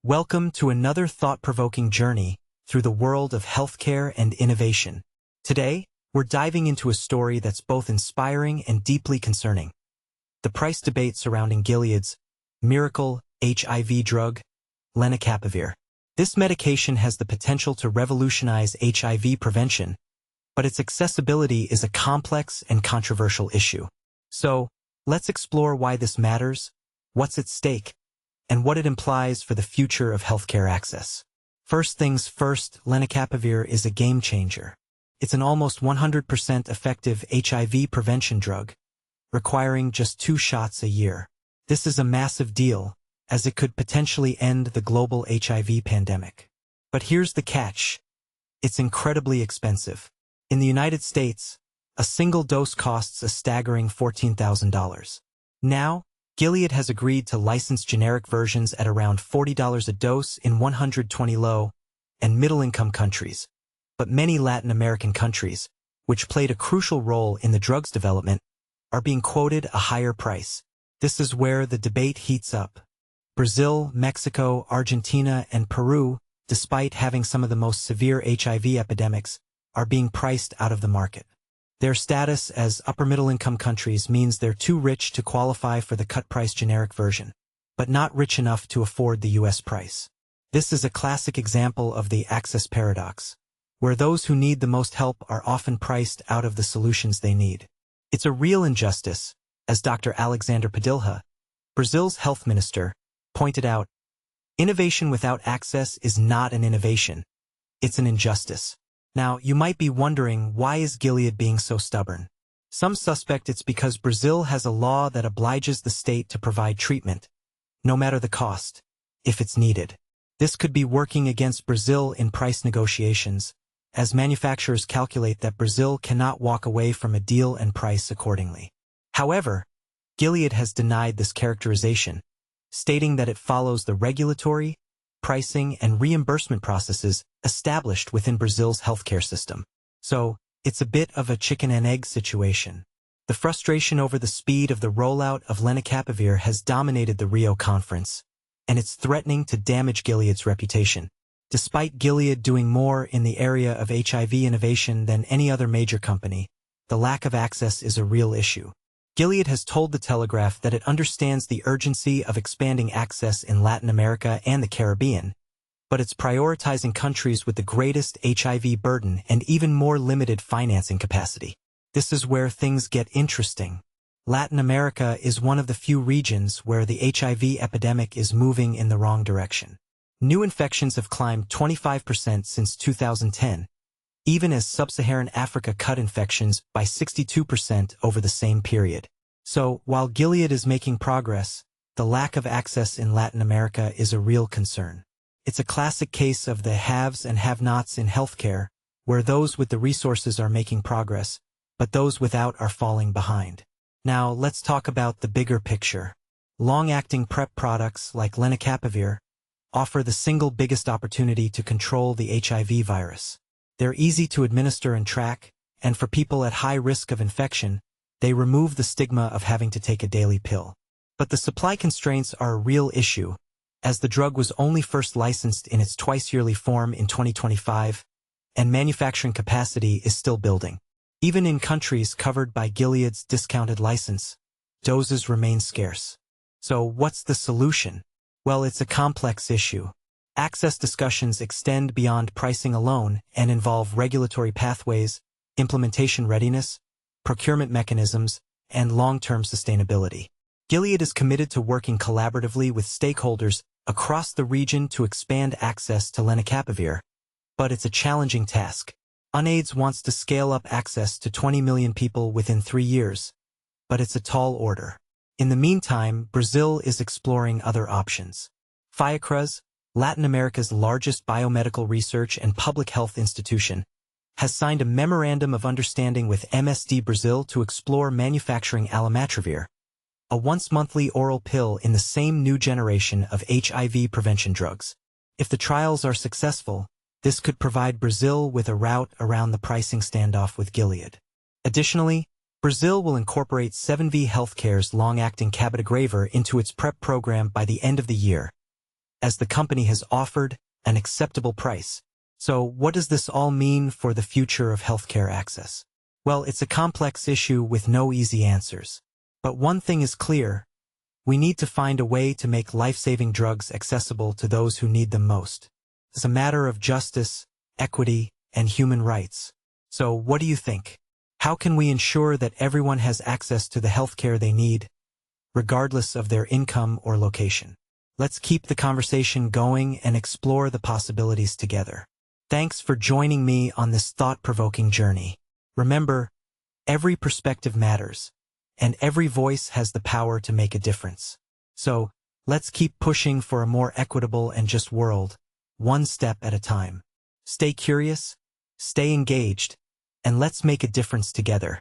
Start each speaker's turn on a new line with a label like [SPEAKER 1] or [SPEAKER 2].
[SPEAKER 1] Welcome to another thought-provoking journey through the world of healthcare and innovation. Today, we're diving into a story that's both inspiring and deeply concerning. The price debate surrounding Gilead's miracle HIV drug, Lenacapavir. This medication has the potential to revolutionize HIV prevention, but its accessibility is a complex and controversial issue. So, let's explore why this matters, what's at stake, and what it implies for the future of healthcare access. First things first, Lenacapavir is a game-changer. It's an almost 100% effective HIV prevention drug, requiring just 2 shots a year. This is a massive deal, as it could potentially end the global HIV pandemic. But here's the catch. It's incredibly expensive. In the United States, a single dose costs a staggering $14,000. Now, Gilead has agreed to license generic versions at around $40 a dose in 120 low- and middle-income countries. But many Latin American countries, which played a crucial role in the drug's development, are being quoted a higher price. This is where the debate heats up. Brazil, Mexico, Argentina, and Peru, despite having some of the most severe HIV epidemics, are being priced out of the market. Their status as upper-middle-income countries means they're too rich to qualify for the cut-price generic version, but not rich enough to afford the U.S. price. This is a classic example of the access paradox, where those who need the most help are often priced out of the solutions they need. It's a real injustice, as Dr. Alexander Padilha, Brazil's health minister, pointed out. Innovation without access is not an innovation. It's an injustice. Now, you might be wondering, why is Gilead being so stubborn? Some suspect it's because Brazil has a law that obliges the state to provide treatment, no matter the cost, if it's needed. This could be working against Brazil in price negotiations, as manufacturers calculate that Brazil cannot walk away from a deal and price accordingly. However, Gilead has denied this characterization, stating that it follows the regulatory, pricing, and reimbursement processes established within Brazil's healthcare system. So, it's a bit of a chicken and egg situation. The frustration over the speed of the rollout of Lenacapavir has dominated the Rio conference, and it's threatening to damage Gilead's reputation. Despite Gilead doing more in the area of HIV innovation than any other major company, the lack of access is a real issue. Gilead has told The Telegraph that it understands the urgency of expanding access in Latin America and the Caribbean, but it's prioritizing countries with the greatest HIV burden and even more limited financing capacity. This is where things get interesting. Latin America is one of the few regions where the HIV epidemic is moving in the wrong direction. New infections have climbed 25% since 2010, even as sub-Saharan Africa cut infections by 62% over the same period. So, while Gilead is making progress, the lack of access in Latin America is a real concern. It's a classic case of the haves and have-nots in healthcare, where those with the resources are making progress, but those without are falling behind. Now, let's talk about the bigger picture. Long-acting PrEP products like Lenacapavir offer the single biggest opportunity to control the HIV virus. They're easy to administer and track, and for people at high risk of infection, they remove the stigma of having to take a daily pill. But the supply constraints are a real issue, as the drug was only first licensed in its twice-yearly form in 2025, and manufacturing capacity is still building. Even in countries covered by Gilead's discounted license, doses remain scarce. So what's the solution? Well, it's a complex issue. Access discussions extend beyond pricing alone and involve regulatory pathways, implementation readiness, procurement mechanisms, and long-term sustainability. Gilead is committed to working collaboratively with stakeholders across the region to expand access to Lenacapavir, but it's a challenging task. UNAIDS wants to scale up access to 20 million people within 3 years, but it's a tall order. In the meantime, Brazil is exploring other options. Fiocruz, Latin America's largest biomedical research and public health institution, has signed a memorandum of understanding with MSD Brazil to explore manufacturing alimatravir, a once-monthly oral pill in the same new generation of HIV prevention drugs. If the trials are successful, this could provide Brazil with a route around the pricing standoff with Gilead. Additionally, Brazil will incorporate 7V Healthcare's long-acting cabotegravir into its PrEP program by the end of the year, as the company has offered an acceptable price. So what does this all mean for the future of healthcare access? Well, it's a complex issue with no easy answers. But one thing is clear: we need to find a way to make life-saving drugs accessible to those who need them most. It's a matter of justice, equity, and human rights. So what do you think? How can we ensure that everyone has access to the healthcare they need, regardless of their income or location? Let's keep the conversation going and explore the possibilities together. Thanks for joining me on this thought-provoking journey. Remember, every perspective matters, and every voice has the power to make a difference. So, let's keep pushing for a more equitable and just world, one step at a time. Stay curious, stay engaged, and let's make a difference together.